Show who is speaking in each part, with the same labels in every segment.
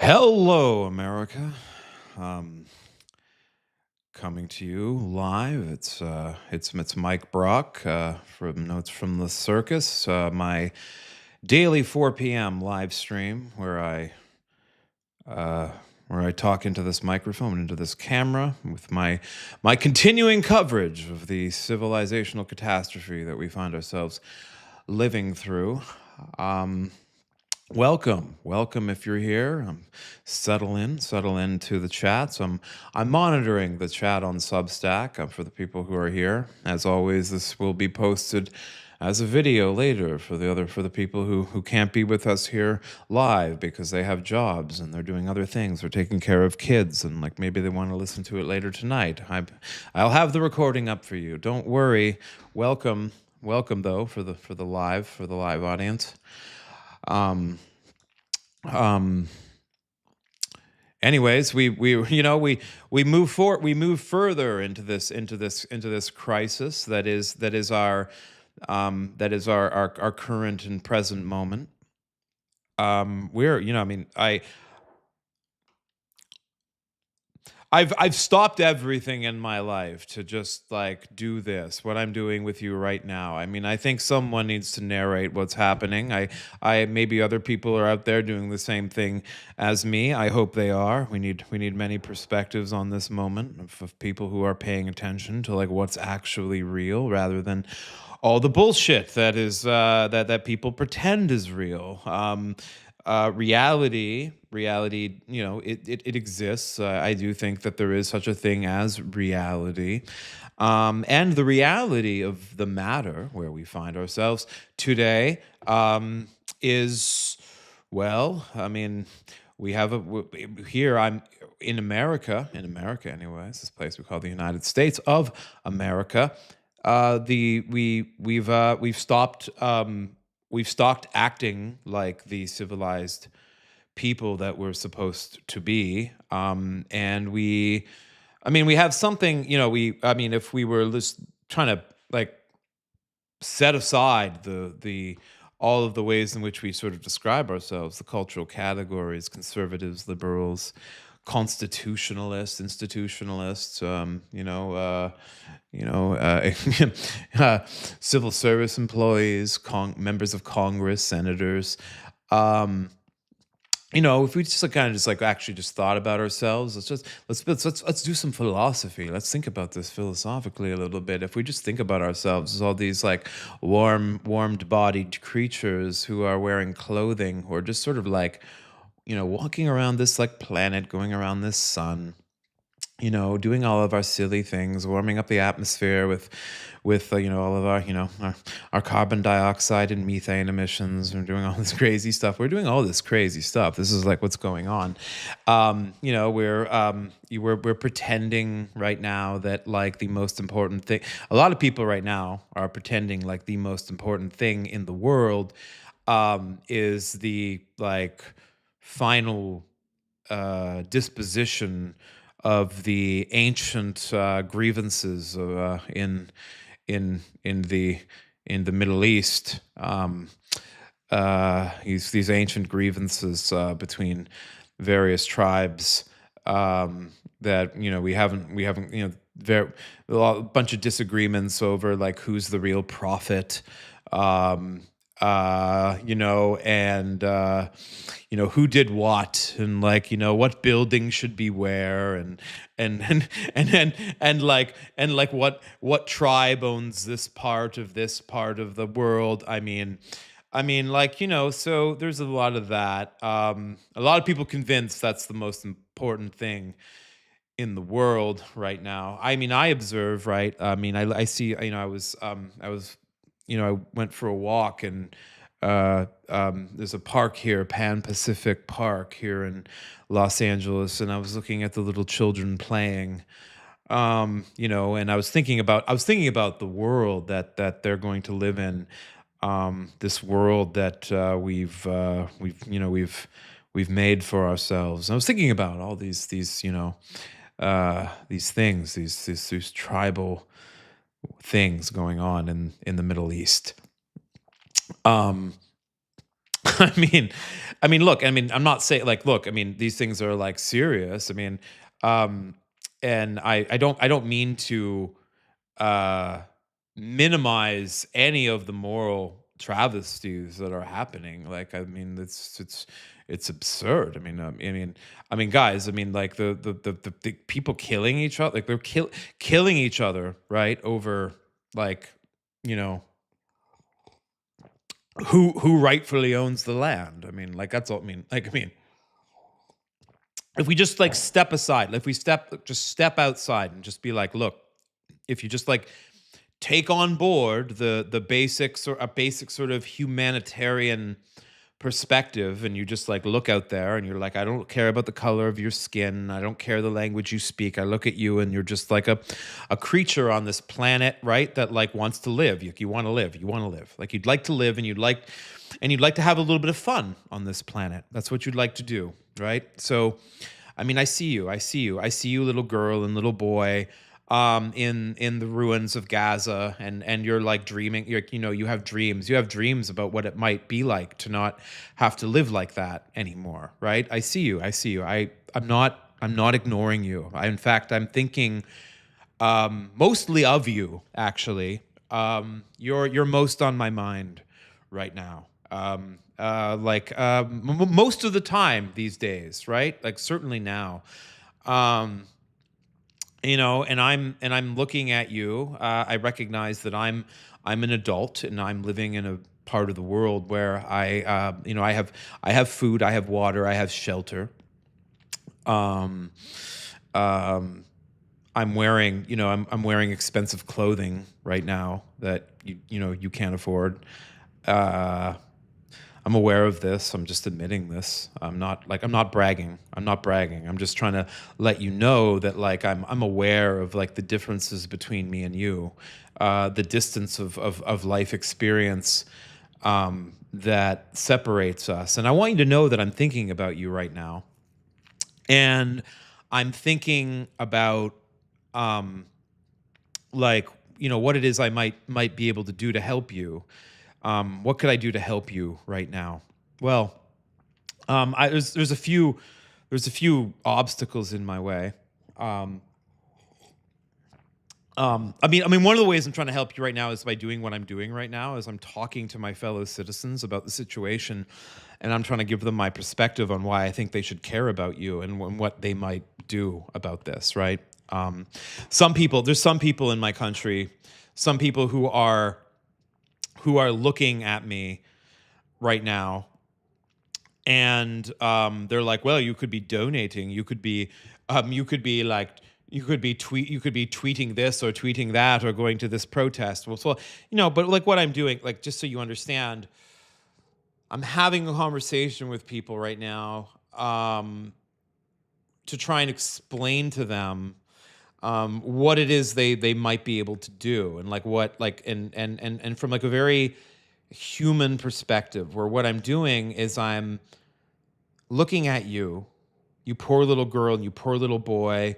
Speaker 1: Hello, America. Um, Coming to you live. It's Mike Brock from Notes from the Circus. My daily 4 p.m. live stream uh, where I talk into this microphone, into this camera, with my continuing coverage of the civilizational catastrophe that we find ourselves living through. Um, Welcome if you're here. Settle into the chats. I'm monitoring the chat on Substack for the people who are here. As always, this will be posted as a video later for the people who can't be with us here live because they have jobs and they're doing other things. They're taking care of kids and like maybe they want to listen to it later tonight. I'll have the recording up for you. Don't worry. Welcome though for the live audience. Um, um, Anyways, we move further into this crisis that is our current and present moment. We're you know I mean I've stopped everything in my life to just like do this, what I'm doing with you right now. I mean, I think someone needs to narrate what's happening. I maybe other people are out there doing the same thing as me. I hope they are. We need many perspectives on this moment of people who are paying attention to like what's actually real rather than all the bullshit that people pretend is real. Reality, it exists. I do think that there is such a thing as reality. And the reality of the matter where we find ourselves today is, well, I mean, we have here I'm in America anyways, this place we call the United States of America. We've stopped acting like the civilized people that we're supposed to be. And we have something, if we were just trying to like set aside the all of the ways in which we sort of describe ourselves, the cultural categories, conservatives, liberals, constitutionalists, institutionalists, civil service employees, members of Congress, senators. Um, if we just like kind of just like actually just thought about ourselves, let's do some philosophy. Let's think about this philosophically a little bit. If we just think about ourselves as all these like warmed bodied creatures who are wearing clothing or just sort of like, walking around this like planet, going around this sun, doing all of our silly things, warming up the atmosphere with all of our, our carbon dioxide and methane emissions. We're doing all this crazy stuff. We're doing all this crazy stuff. This is like what's going on. We're pretending right now that like the most important thing. A lot of people right now are pretending like the most important thing in the world is the like final disposition of the ancient grievances in the Middle East. These ancient grievances between various tribes that we haven't a bunch of disagreements over like who's the real prophet. Um, who did what and like, what building should be where and what tribe owns this part of the world. So there's a lot of that. A lot of people convinced that's the most important thing in the world right now. I mean, I observe, right? I see, I went for a walk and there's a park here, Pan Pacific Park here in Los Angeles, and I was looking at the little children playing. And I was thinking about the world that they're going to live in. This world that we've made for ourselves. I was thinking about all these things, these tribal things going on in the Middle East. Um, I mean, look. I mean, I'm not saying like, look. I mean, these things are like serious. I mean, um, and I don't mean to uh, minimize any of the moral travesties that are happening. Like, I mean, it's absurd. I mean, guys. I mean, like the people killing each other, like they're killing each other, right? Over like, you know, who rightfully owns the land. I mean, like that's all. I mean, if we just like step aside, if we just step outside and just be like, look, if you just like take on board the basics or a basic sort of humanitarian perspective, and you just like look out there and you're like, I don't care about the color of your skin, I don't care the language you speak, I look at you and you're just like a creature on this planet, right, that like wants to live. You want to live, like you'd like to live, and you'd like to have a little bit of fun on this planet. That's what you'd like to do, right? So I mean, I see you, little girl and little boy, in the ruins of Gaza, and you're like dreaming. You have dreams about what it might be like to not have to live like that anymore, right? I see you. I'm not ignoring you. In fact, I'm thinking mostly of you. Actually, you're most on my mind right now. Most of the time these days, right? Like certainly now. Um, and I'm looking at you. I recognize that I'm an adult, and I'm living in a part of the world where I have food, I have water, I have shelter. Um, um, I'm wearing expensive clothing right now that you can't afford. Uh, I'm aware of this. I'm just admitting this. I'm not bragging. I'm just trying to let you know that like I'm aware of like the differences between me and you, the distance of life experience that separates us. And I want you to know that I'm thinking about you right now, and I'm thinking about um, like what it is I might be able to do to help you. What could I do to help you right now? Well, there's a few obstacles in my way. Um, one of the ways I'm trying to help you right now is by doing what I'm doing right now, is I'm talking to my fellow citizens about the situation, and I'm trying to give them my perspective on why I think they should care about you, and what they might do about this. Right? There's some people in my country, some people who are looking at me right now, and they're like, well, you could be donating, you could be tweeting this or tweeting that or going to this protest. Well, so but like what I'm doing, like just so you understand, I'm having a conversation with people right now, to try and explain to them what it is they might be able to do, and like what like and from like a very human perspective, where what I'm doing is I'm looking at you, you poor little girl and you poor little boy,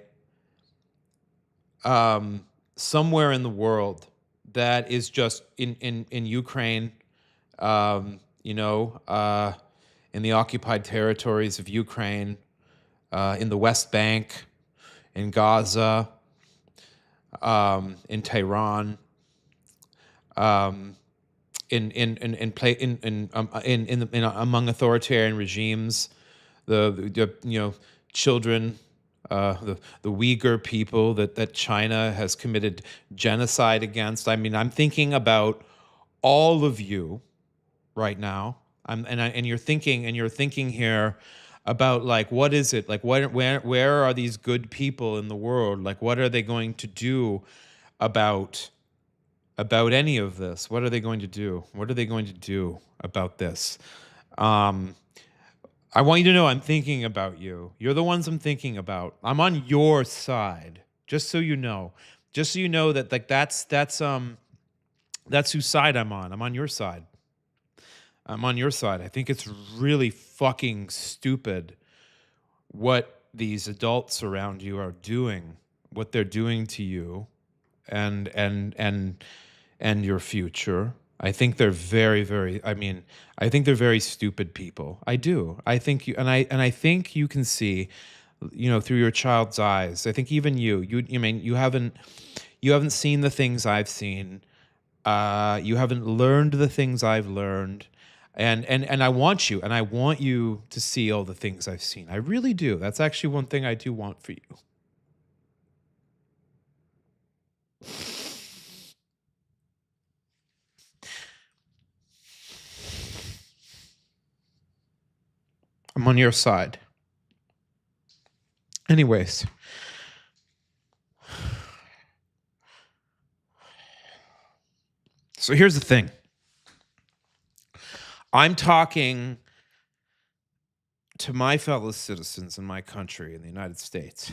Speaker 1: somewhere in the world that is just in Ukraine, um, you know, uh, in the occupied territories of Ukraine, in the West Bank, in Gaza, in Tehran, um, among authoritarian regimes, the children, the Uyghur people that China has committed genocide against. I mean, I'm thinking about all of you right now. And you're thinking here about like, what is it like? Where are these good people in the world? Like, what are they going to do about any of this? What are they going to do? What are they going to do about this? Um, I want you to know I'm thinking about you. You're the ones I'm thinking about. I'm on your side. Just so you know. Just so you know that like that's whose side I'm on. I'm on your side. I'm on your side. I think it's really fucking stupid what these adults around you are doing, what they're doing to you and your future. I think they're very, very. I mean, I think they're very stupid people. I do. I think you, and I think you can see, through your child's eyes. I think even you mean you haven't seen the things I've seen. You haven't learned the things I've learned, and I want you to see all the things I've seen. I really do. That's actually one thing I do want for you. I'm on your side. Anyways, so here's the thing. I'm talking to my fellow citizens in my country in the United States.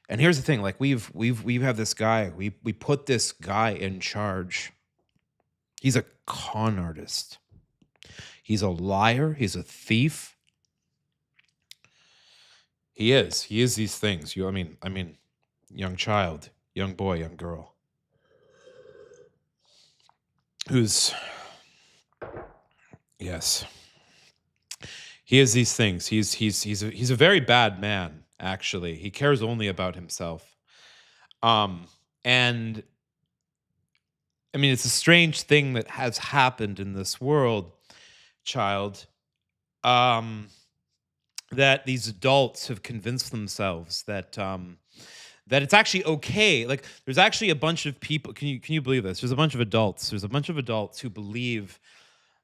Speaker 1: And here's the thing, like we have this guy, we put this guy in charge. He's a con artist. He's a liar, he's a thief. He is. He is these things. I mean, young child, young boy, young girl. Who's yes. He is these things. He's a very bad man, actually. He cares only about himself. And I mean, it's a strange thing that has happened in this world, child. Um, that these adults have convinced themselves that it's actually okay. Like, there's actually a bunch of people. Can you believe this? There's a bunch of adults. There's a bunch of adults who believe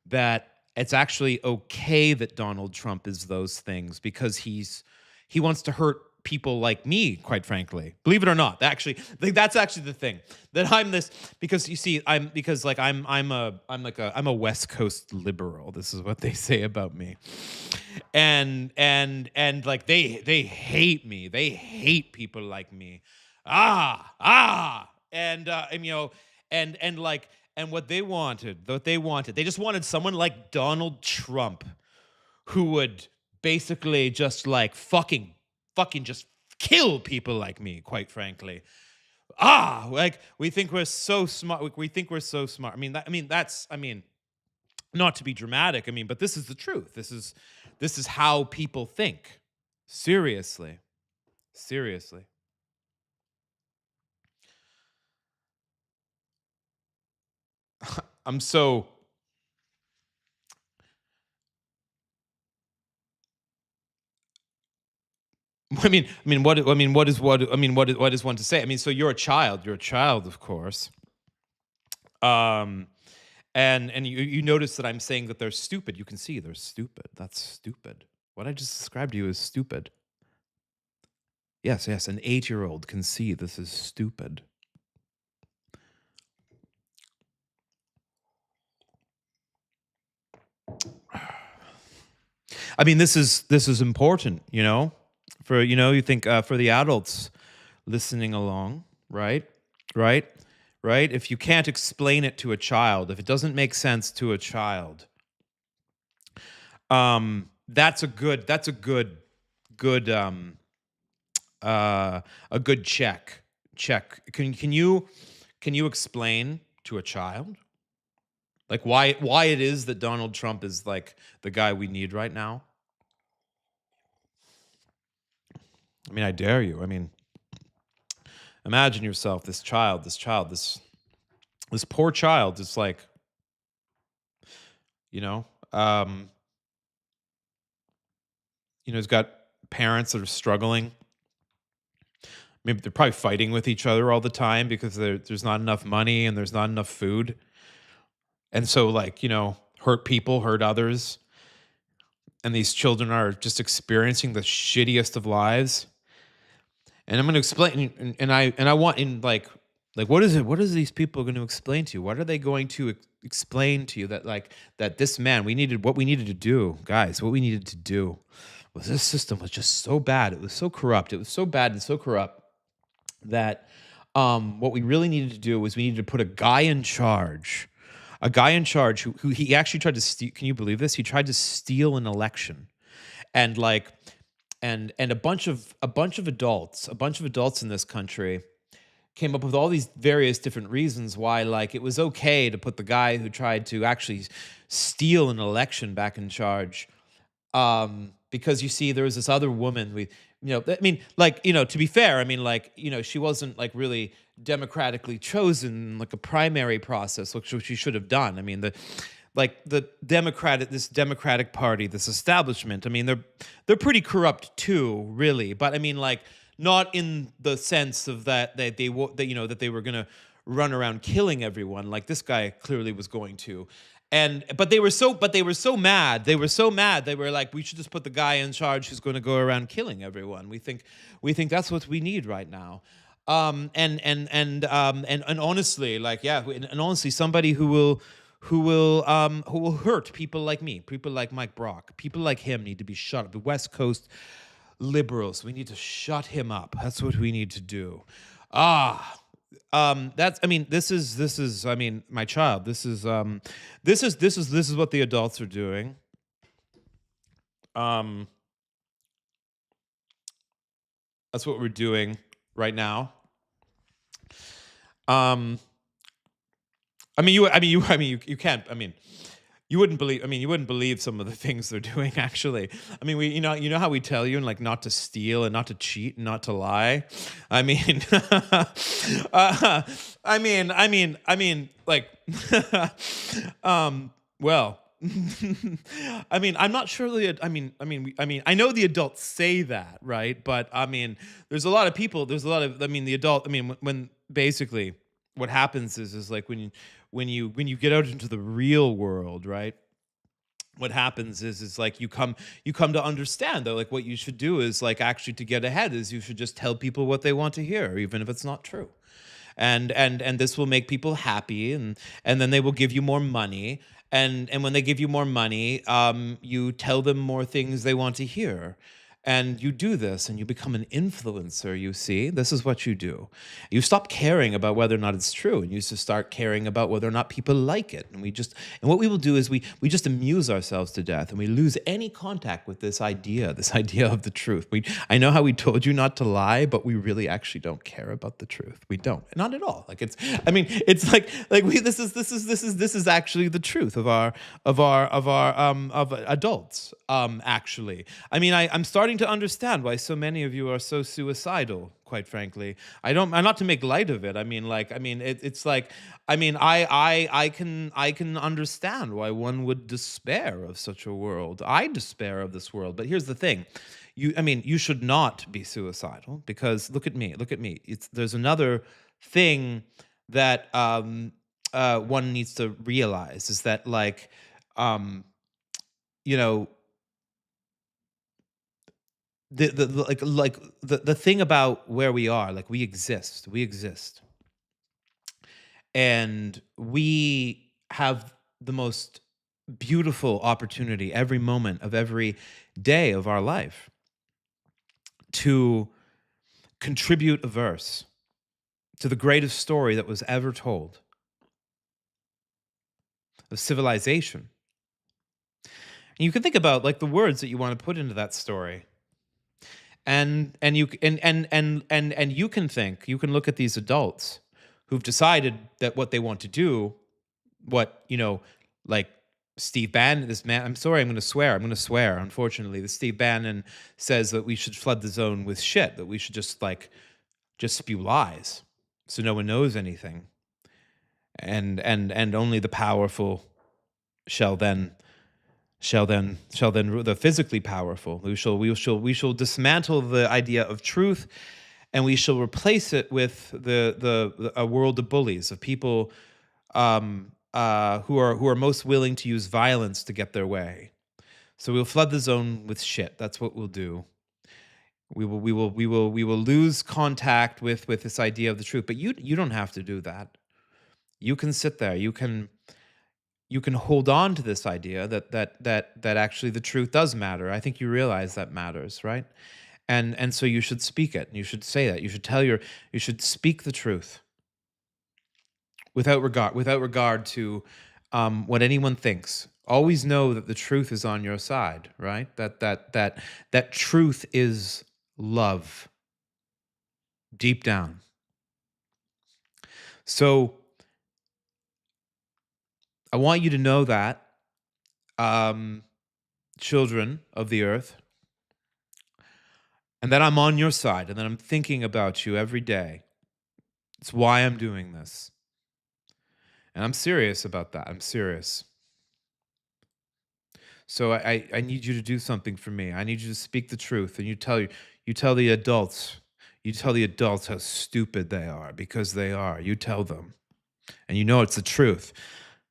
Speaker 1: that it's actually okay that Donald Trump is those things because he wants to hurt people like me, quite frankly. Believe it or not. Actually, like, that's actually the thing. That I'm this because you see, I'm a West Coast liberal. This is what they say about me. And like they hate me. They hate people like me. And and what they wanted, they just wanted someone like Donald Trump who would basically just like fucking just kill people like me, quite frankly. Like we think we're so smart. We think we're so smart. I mean, not to be dramatic. I mean, but this is the truth. This is how people think. Seriously. Seriously. I'm so what is one to say? I mean, so you're a child. You're a child, of course. Um, and you notice that I'm saying that they're stupid. You can see they're stupid. That's stupid. What I just described to you is stupid. Yes, yes, an 8-year-old can see this is stupid. I mean, this is important, for you think for the adults listening along, right? Right? Right? If you can't explain it to a child, if it doesn't make sense to a child, that's a good a good check. Can you explain to a child like why it is that Donald Trump is like the guy we need right now? I mean, I dare you. I mean, imagine yourself, this poor child is like, you know, um, he's got parents that are struggling. Maybe they're probably fighting with each other all the time because there's not enough money and there's not enough food. And so, like, hurt people hurt others. And these children are just experiencing the shittiest of lives. And I'm going to explain, and I want in like what is it? What is these people going to explain to you? What are they going to explain to you that that this man what we needed to do, guys? What we needed to do was this system was just so bad. It was so corrupt. It was so bad and so corrupt that what we really needed to do was we needed to put a guy in charge. A guy in charge who he actually tried to steal. Can you believe this? He tried to steal an election, and a bunch of adults in this country came up with all these various different reasons why, like, it was okay to put the guy who tried to actually steal an election back in charge. Because you see, there was this other woman. I mean, like, to be fair, I mean, like, she wasn't like really democratically chosen, like a primary process, which she should have done. I mean, the this Democratic Party, this establishment. I mean, they're pretty corrupt too, really. But I mean, like, not in the sense of that they were gonna run around killing everyone like this guy clearly was going to. And but they were so mad. They were so mad. They were like, we should just put the guy in charge who's going to go around killing everyone. We think that's what we need right now. And honestly, like, yeah, and honestly, somebody who will hurt people like me, people like Mike Brock, people like him need to be shut up. The West Coast liberals, we need to shut him up. That's what we need to do. Ah, that's, I mean, this is I mean, my child, this is what the adults are doing. Um, that's what we're doing right now. Um, you can't. I mean, you wouldn't believe. I mean, you wouldn't believe some of the things they're doing. Actually, I mean, you know how we tell you, and like, not to steal and not to cheat and not to lie. I mean, like, well. I mean, I'm not sure. I know the adults say that, right? But I mean, there's a lot of people. There's a lot of. I mean, the adult. I mean, when basically what happens is like when you get out into the real world, right? What happens is like you come to understand that, like, what you should do is, like, actually, to get ahead, is you should just tell people what they want to hear, even if it's not true. And this will make people happy, and then they will give you more money, and when they give you more money, you tell them more things they want to hear. And you do this and you become an influencer. You see, this is what you do. You stop caring about whether or not it's true, and you just start caring about whether or not people like it. And what we will do is we just amuse ourselves to death, and we lose any contact with this idea of the truth. I know how we told you not to lie, but we really actually don't care about the truth. We don't, not at all. Like, it's like this is actually the truth of adults. Actually, I mean, I'm starting to understand why so many of you are so suicidal. Quite frankly, I'm not to make light of it. I mean, like, it's like, I mean, I can understand why one would despair of such a world. I despair of this world. But here's the thing. You should not be suicidal, because look at me. Look at me. There's another thing that one needs to realize, is that, like, um, you know, the thing about where we are, like, we exist, and we have the most beautiful opportunity every moment of every day of our life to contribute a verse to the greatest story that was ever told of civilization. And you can think about, like, the words that you want to put into that story. And you and you can think, you can look at these adults who've decided that what they want to do, what, like, Steve Bannon, this man, I'm sorry, I'm going to swear, unfortunately, the Steve Bannon says that we should flood the zone with shit, that we should just spew lies so no one knows anything, and only the powerful shall then rule, the physically powerful. We shall dismantle the idea of truth, and we shall replace it with a world of bullies, of people, who are most willing to use violence to get their way. So we'll flood the zone with shit. That's what we'll do. We will lose contact with this idea of the truth. But you don't have to do that. You can sit there. You can hold on to this idea that actually the truth does matter. I think you realize that matters, right? And so you should speak it. You should say that. You should speak the truth without regard to what anyone thinks. Always know that the truth is on your side, right? That truth is love, deep down. So I want you to know that, um, children of the earth, and that I'm on your side and that I'm thinking about you every day. It's why I'm doing this. And I'm serious about that. I'm serious. So I need you to do something for me. I need you to speak the truth, and you tell the adults, how stupid they are, because they are. You tell them, and you know it's the truth.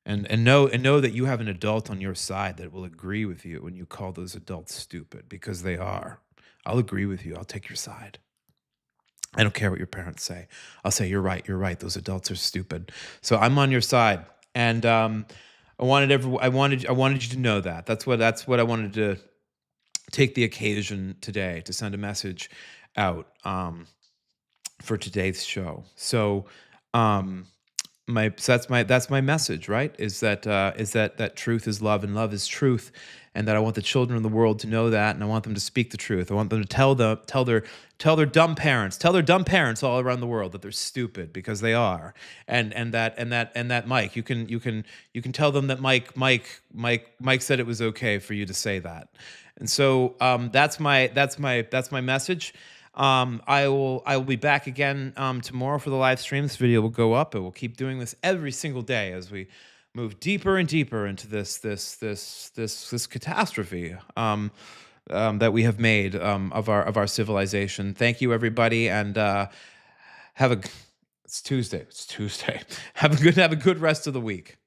Speaker 1: And know that you have an adult on your side that will agree with you when you call those adults stupid, because they are. I'll agree with you. I'll take your side. I don't care what your parents say. I'll say you're right. You're right. Those adults are stupid. So I'm on your side, and I wanted you to know that. That's what I wanted to take the occasion today to send a message out, for today's show. So, um, that's my message, right? Is that truth is love and love is truth, and that I want the children of the world to know that, and I want them to speak the truth. I want them to tell their dumb parents, all around the world that they're stupid, because they are. And that Mike, you can tell them that Mike said it was okay for you to say that. And so, that's my message. I will be back again, tomorrow for the live stream. This video will go up, and we'll keep doing this every single day as we move deeper and deeper into this catastrophe, that we have made, of our civilization. Thank you, everybody, and have a. It's Tuesday. It's Tuesday. Have a good rest of the week.